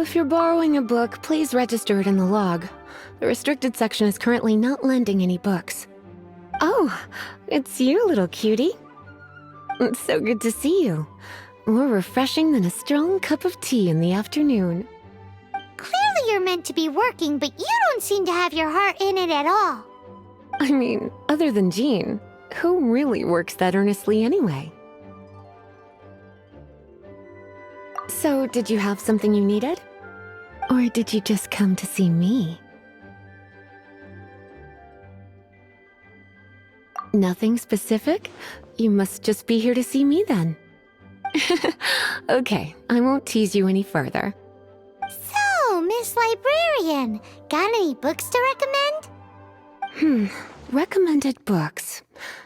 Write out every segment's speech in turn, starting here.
if you're borrowing a book, please register it in the log. The restricted section is currently not lending any books. Oh, it's you, little cutie. It's so good to see you. More refreshing than a strong cup of tea in the afternoon. Clearly you're meant to be working, but you don't seem to have your heart in it at all. I mean, other than Jean, who really works that earnestly anyway? So, did you have something you needed? Or did you just come to see me? Nothing specific? You must just be here to see me then. Okay, I won't tease you any further. So, Miss Librarian, got any books to recommend? Recommended books.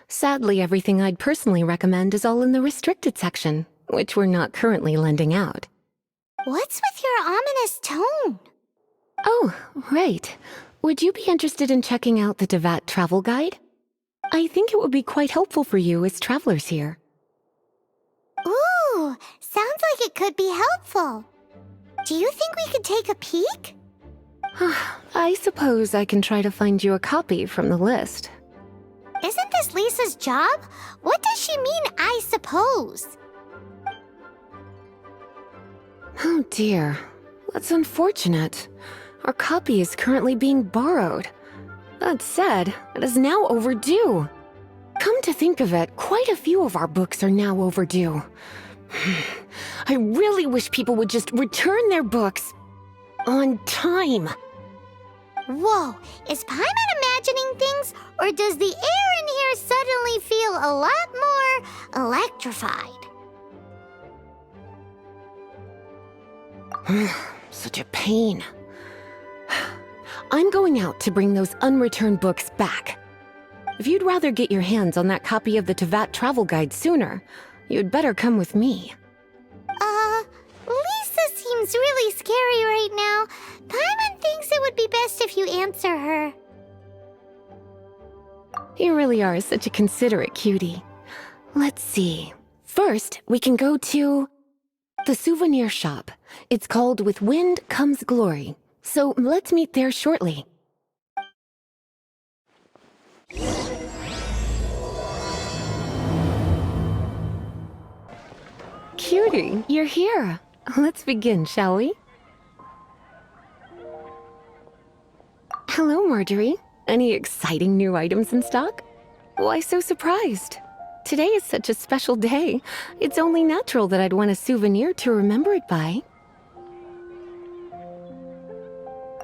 Sadly, everything I'd personally recommend is all in the restricted section, which we're not currently lending out. What's with your ominous tone? Oh, right. Would you be interested in checking out the Tevat travel guide? I think it would be quite helpful for you as travelers here. Ooh, sounds like it could be helpful. Do you think we could take a peek? I suppose I can try to find you a copy from the list. Isn't this Lisa's job? What does she mean, I suppose? Oh dear, that's unfortunate. Our copy is currently being borrowed. That said, it is now overdue. Come to think of it, quite a few of our books are now overdue. I really wish people would just return their books on time. Whoa, is Paimon imagining things, or does the air in here suddenly feel a lot more electrified? Such a pain. I'm going out to bring those unreturned books back. If you'd rather get your hands on that copy of the Tevat travel guide sooner, you'd better come with me. Lisa seems really scary right now. Paimon thinks it would be best if you answer her. You really are such a considerate cutie. Let's see. First, we can go to the souvenir shop. It's called With Wind Comes Glory. So let's meet there shortly. Cutie, you're here. Let's begin, shall we? Hello, Marjorie. Any exciting new items in stock? Why so surprised? Today is such a special day. It's only natural that I'd want a souvenir to remember it by.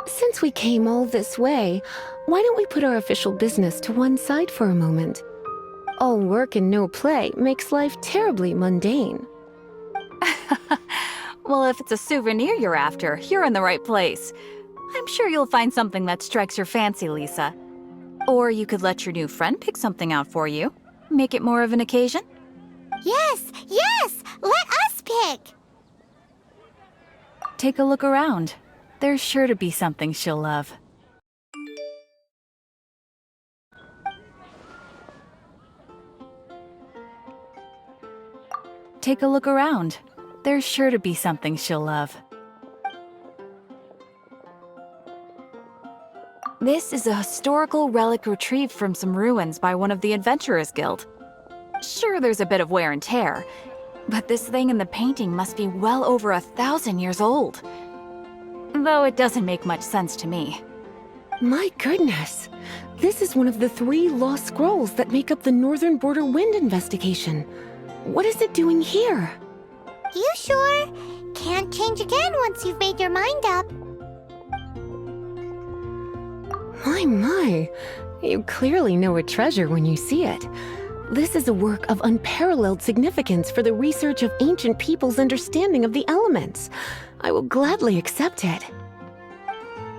Since we came all this way, why don't we put our official business to one side for a moment? All work and no play makes life terribly mundane. Well, if it's a souvenir you're after, you're in the right place. I'm sure you'll find something that strikes your fancy, Lisa. Or you could let your new friend pick something out for you. Make it more of an occasion. Yes, let us pick. Take a look around. There's sure to be something she'll love. Take a look around. There's sure to be something she'll love. This is a historical relic retrieved from some ruins by one of the Adventurers Guild. Sure, there's a bit of wear and tear, but this thing in the painting must be well over 1,000 years old. Though it doesn't make much sense to me. My goodness! This is one of the 3 lost scrolls that make up the Northern Border Wind investigation. What is it doing here? You sure? Can't change again once you've made your mind up. My. You clearly know a treasure when you see it. This is a work of unparalleled significance for the research of ancient people's understanding of the elements. I will gladly accept it.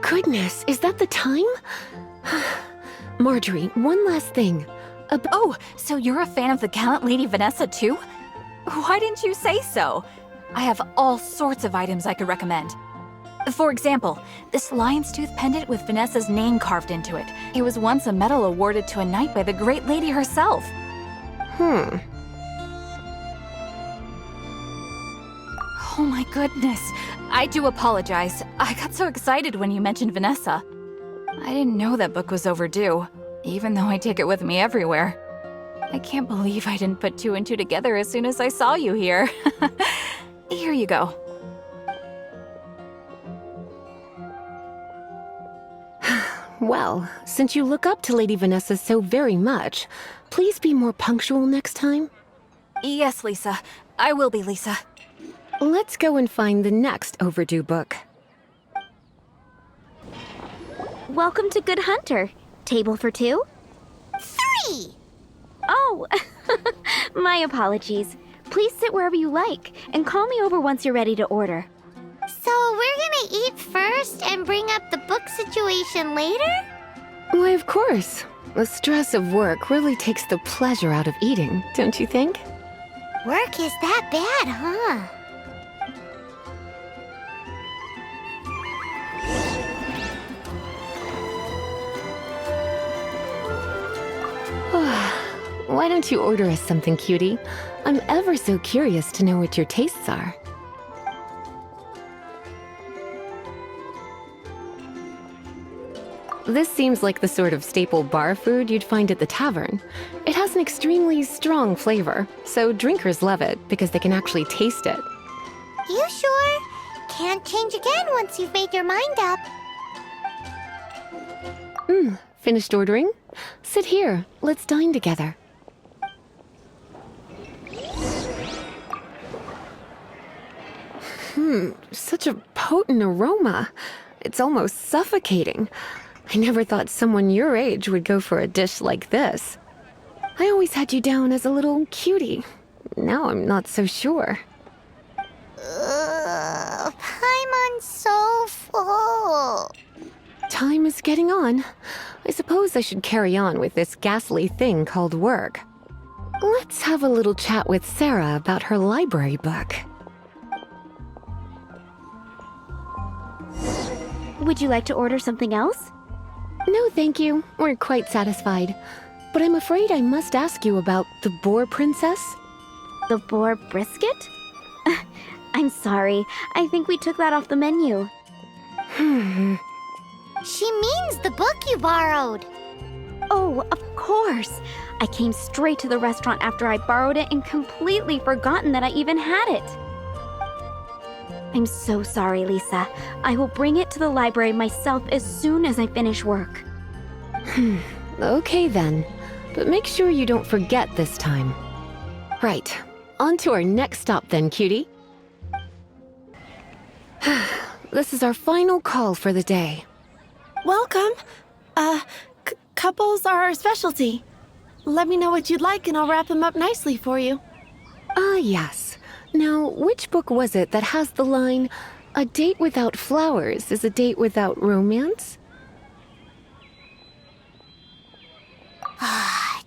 Goodness, is that the time? Marjorie, one last thing. Oh, so you're a fan of the gallant Lady Vanessa too? Why didn't you say so? I have all sorts of items I could recommend. For example, this lion's tooth pendant with Vanessa's name carved into it. It was once a medal awarded to a knight by the great lady herself. Oh my goodness. I do apologize. I got so excited when you mentioned Vanessa. I didn't know that book was overdue, even though I take it with me everywhere. I can't believe I didn't put two and two together as soon as I saw you here. Here you go. Well, since you look up to Lady Vanessa so very much, please be more punctual next time. Yes, Lisa. I will be, Lisa. Let's go and find the next overdue book. Welcome to Good Hunter. Table for two? 3! Oh, my apologies. Please sit wherever you like, and call me over once you're ready to order. So we're gonna eat first and bring up the book situation later? Why, of course. The stress of work really takes the pleasure out of eating, don't you think? Work is that bad, huh? Why don't you order us something, cutie? I'm ever so curious to know what your tastes are. This seems like the sort of staple bar food you'd find at the tavern. It has an extremely strong flavor, so drinkers love it because they can actually taste it. You sure? Can't change again once you've made your mind up. Finished ordering? Sit here. Let's dine together. Such a potent aroma. It's almost suffocating. I never thought someone your age would go for a dish like this. I always had you down as a little cutie. Now I'm not so sure. Paimon's so full. Time is getting on. I suppose I should carry on with this ghastly thing called work. Let's have a little chat with Sarah about her library book. Would you like to order something else? No, thank you. We're quite satisfied. But I'm afraid I must ask you about the boar princess. The boar brisket? I'm sorry. I think we took that off the menu. She means the book you borrowed. Oh, of course. I came straight to the restaurant after I borrowed it and completely forgotten that I even had it. I'm so sorry, Lisa. I will bring it to the library myself as soon as I finish work. Okay then. But make sure you don't forget this time. Right. On to our next stop then, cutie. This is our final call for the day. Welcome. Couples are our specialty. Let me know what you'd like and I'll wrap them up nicely for you. Yes. Now, which book was it that has the line, "A date without flowers is a date without romance"?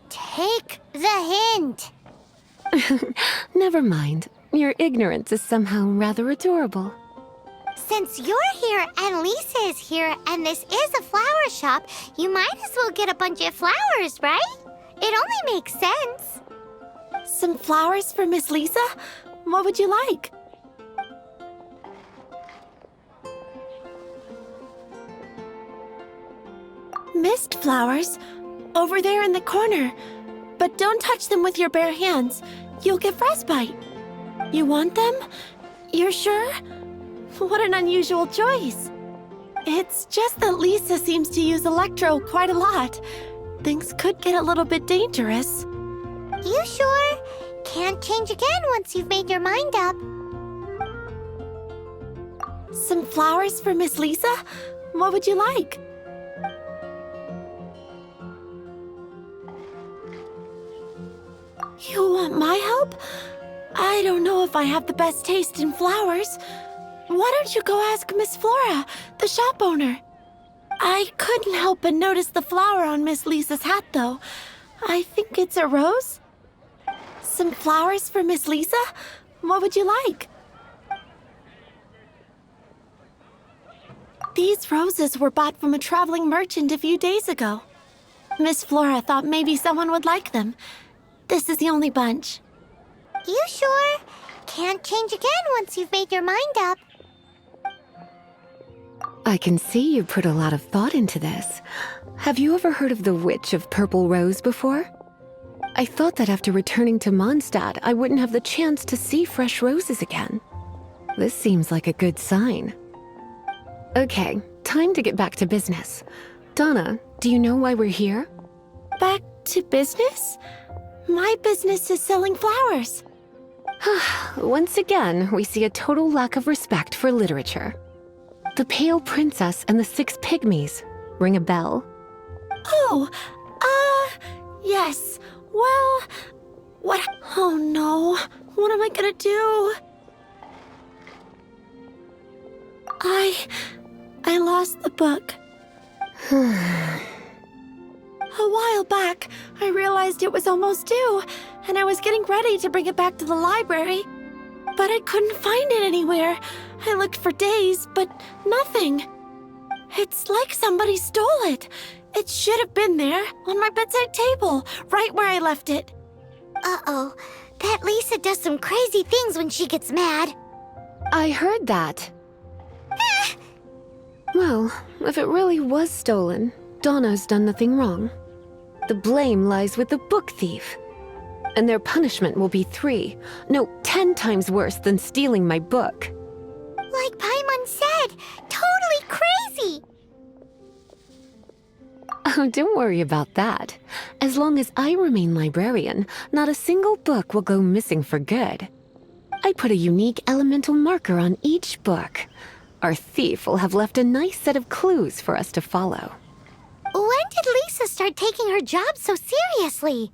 Take the hint. Never mind. Your ignorance is somehow rather adorable. Since you're here and Lisa is here and this is a flower shop, you might as well get a bunch of flowers, right? It only makes sense. Some flowers for Miss Lisa? What would you like? Mist flowers? Over there in the corner. But don't touch them with your bare hands. You'll get frostbite. You want them? You're sure? What an unusual choice. It's just that Lisa seems to use Electro quite a lot. Things could get a little bit dangerous. You sure? Can't change again once you've made your mind up. Some flowers for Miss Lisa? What would you like? You want my help? I don't know if I have the best taste in flowers. Why don't you go ask Miss Flora, the shop owner? I couldn't help but notice the flower on Miss Lisa's hat, though. I think it's a rose? Some flowers for Miss Lisa? What would you like? These roses were bought from a traveling merchant a few days ago. Miss Flora thought maybe someone would like them. This is the only bunch. You sure? Can't change again once you've made your mind up. I can see you put a lot of thought into this. Have you ever heard of the Witch of Purple Rose before? I thought that after returning to Mondstadt, I wouldn't have the chance to see fresh roses again. This seems like a good sign. Okay, time to get back to business. Donna, do you know why we're here? Back to business? My business is selling flowers. Once again, we see a total lack of respect for literature. The Pale Princess and the Six Pygmies. Ring a bell? Oh, yes. Well, what? Oh no, what am I gonna do? I lost the book. A while back, I realized it was almost due, and I was getting ready to bring it back to the library. But I couldn't find it anywhere. I looked for days, but nothing. It's like somebody stole it. It should have been there, on my bedside table, right where I left it. Uh-oh. That Lisa does some crazy things when she gets mad. I heard that. Well, if it really was stolen, Donna's done nothing wrong. The blame lies with the book thief. And their punishment will be 10 times worse than stealing my book. Like Paimon said, totally crazy. Oh, don't worry about that. As long as I remain librarian, not a single book will go missing for good. I put a unique elemental marker on each book. Our thief will have left a nice set of clues for us to follow. When did Lisa start taking her job so seriously?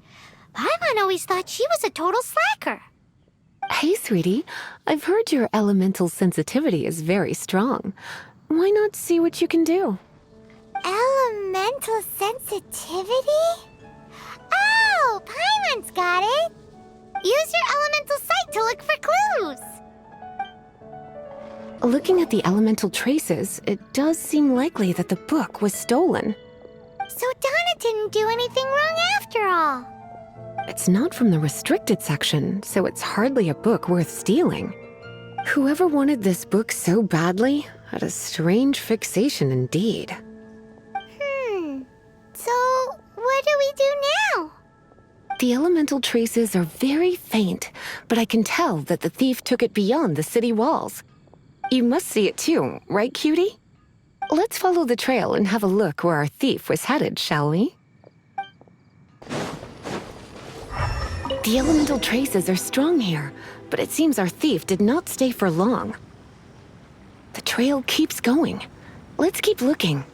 Paimon always thought she was a total slacker. Hey, sweetie, I've heard your elemental sensitivity is very strong. Why not see what you can do? Elemental sensitivity? Oh, Paimon's got it. Use your elemental sight to look for clues. Looking at the elemental traces, it does seem likely that the book was stolen. So Donna didn't do anything wrong after all. It's not from the restricted section, so it's hardly a book worth stealing. Whoever wanted this book so badly had a strange fixation indeed. So what do we do now? The elemental traces are very faint, but I can tell that the thief took it beyond the city walls. You must see it too, right, cutie? Let's follow the trail and have a look where our thief was headed, shall we? The elemental traces are strong here, but it seems our thief did not stay for long. The trail keeps going. Let's keep looking.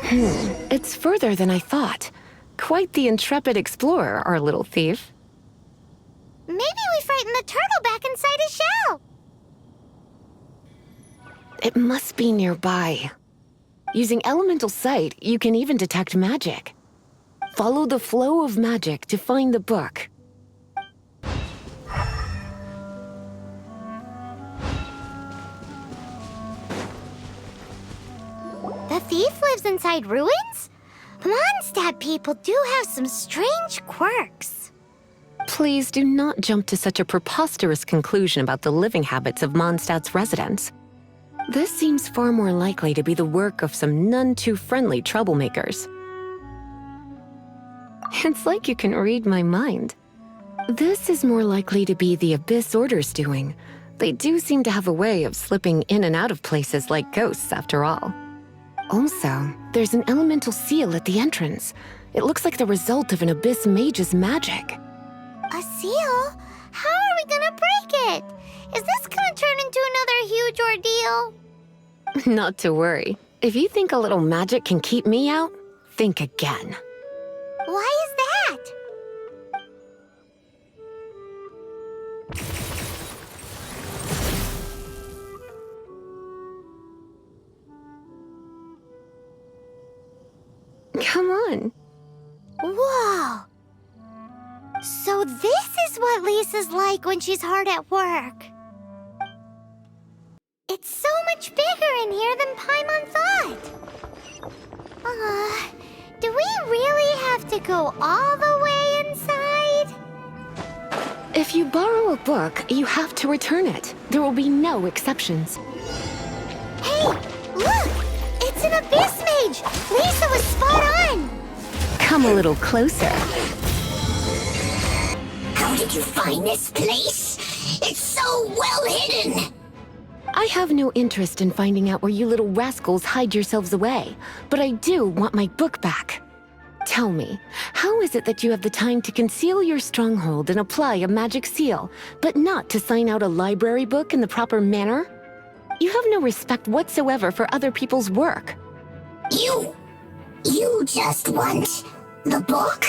It's further than I thought. Quite the intrepid explorer, our little thief. Maybe we frightened the turtle back inside his shell. It must be nearby. Using elemental sight, you can even detect magic. Follow the flow of magic to find the book. The thief lives inside ruins? Mondstadt people do have some strange quirks. Please do not jump to such a preposterous conclusion about the living habits of Mondstadt's residents. This seems far more likely to be the work of some none-too-friendly troublemakers. It's like you can read my mind. This is more likely to be the Abyss Order's doing. They do seem to have a way of slipping in and out of places like ghosts, after all. Also, there's an elemental seal at the entrance. It looks like the result of an Abyss mage's magic. A seal? How are we gonna break it? Is this gonna turn into another huge ordeal? Not to worry. If you think a little magic can keep me out, think again. Why is that? Come on. Whoa! So this is what Lisa's like when she's hard at work. It's so much bigger in here than Paimon thought. Do we really have to go all the way inside? If you borrow a book, you have to return it. There will be no exceptions. Hey, look! It's an abyss mage! Lisa was spot on! Come a little closer. How did you find this place? It's so well hidden! I have no interest in finding out where you little rascals hide yourselves away, but I do want my book back. Tell me, how is it that you have the time to conceal your stronghold and apply a magic seal, but not to sign out a library book in the proper manner? You have no respect whatsoever for other people's work. You just want the book?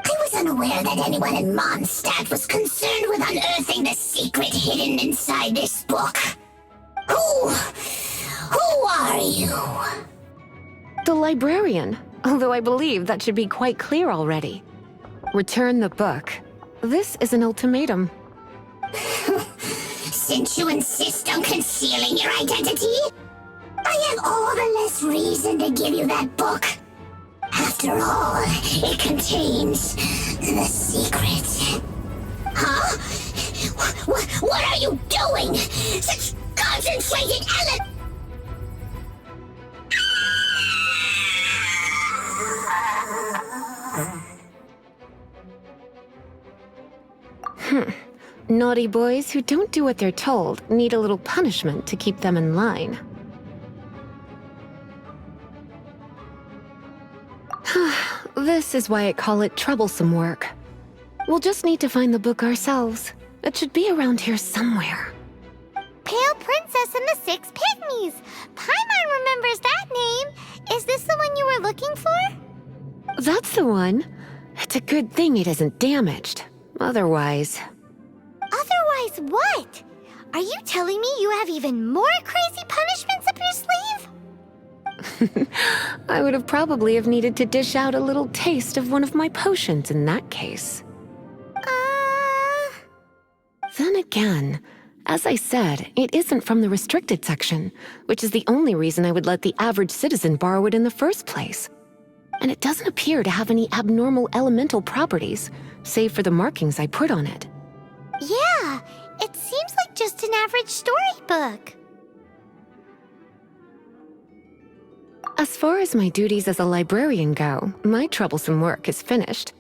I was unaware that anyone in Mondstadt was concerned with unearthing the secret hidden inside this book. Who are you? The librarian, although I believe that should be quite clear already. Return the book. This is an ultimatum. Since you insist on concealing your identity, I have all the less reason to give you that book. After all, it contains the secret. Huh? What are you doing? Such concentrated Naughty boys who don't do what they're told need a little punishment to keep them in line. This is why I call it troublesome work. We'll just need to find the book ourselves. It should be around here somewhere. Pale Princess and the Six Pygmies! Paimon remembers that name! Is this the one you were looking for? That's the one. It's a good thing it isn't damaged. Otherwise... Otherwise what? Are you telling me you have even more crazy punishments up your sleeve? I would have probably have needed to dish out a little taste of one of my potions in that case. Then again, as I said, it isn't from the restricted section, which is the only reason I would let the average citizen borrow it in the first place. And it doesn't appear to have any abnormal elemental properties, save for the markings I put on it. Yeah, it seems like just an average storybook. As far as my duties as a librarian go, my troublesome work is finished.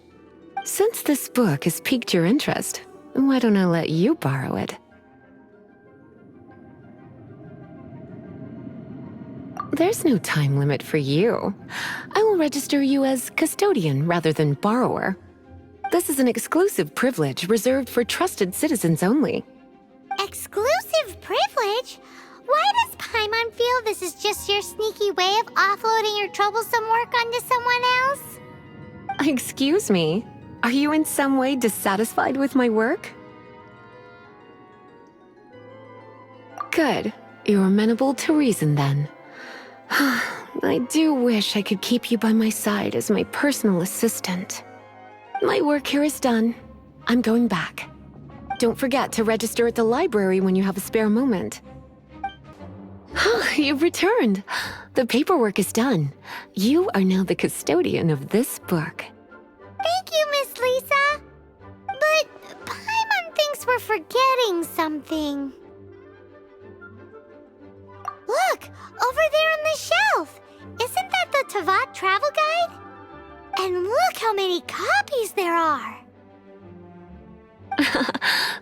Since this book has piqued your interest, why don't I let you borrow it? There's no time limit for you. I will register you as custodian rather than borrower. This is an exclusive privilege reserved for trusted citizens only. Exclusive privilege? Why does Paimon feel this is just your sneaky way of offloading your troublesome work onto someone else? Excuse me, are you in some way dissatisfied with my work? Good, you're amenable to reason then. I do wish I could keep you by my side as my personal assistant. My work here is done. I'm going back. Don't forget to register at the library when you have a spare moment. You've returned. The paperwork is done. You are now the custodian of this book. Thank you, Miss Lisa. But Paimon thinks we're forgetting something. Look, over there on the shelf. Isn't that the Tavat travel guide? And look how many copies there are.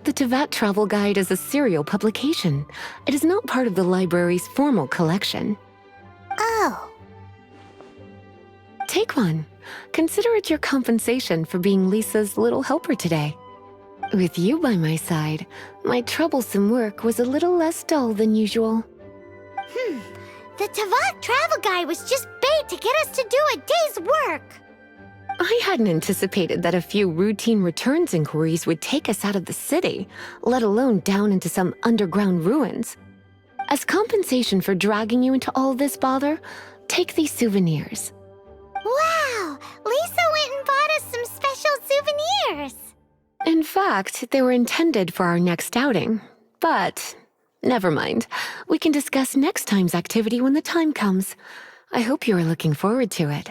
The Tavat Travel Guide is a serial publication. It is not part of the library's formal collection. Oh. Take one. Consider it your compensation for being Lisa's little helper today. With you by my side, my troublesome work was a little less dull than usual. The Tavat travel guide was just bait to get us to do a day's work. I hadn't anticipated that a few routine returns inquiries would take us out of the city, let alone down into some underground ruins. As compensation for dragging you into all this bother, take these souvenirs. Wow! Lisa went and bought us some special souvenirs. In fact, they were intended for our next outing. But, never mind. We can discuss next time's activity when the time comes. I hope you are looking forward to it.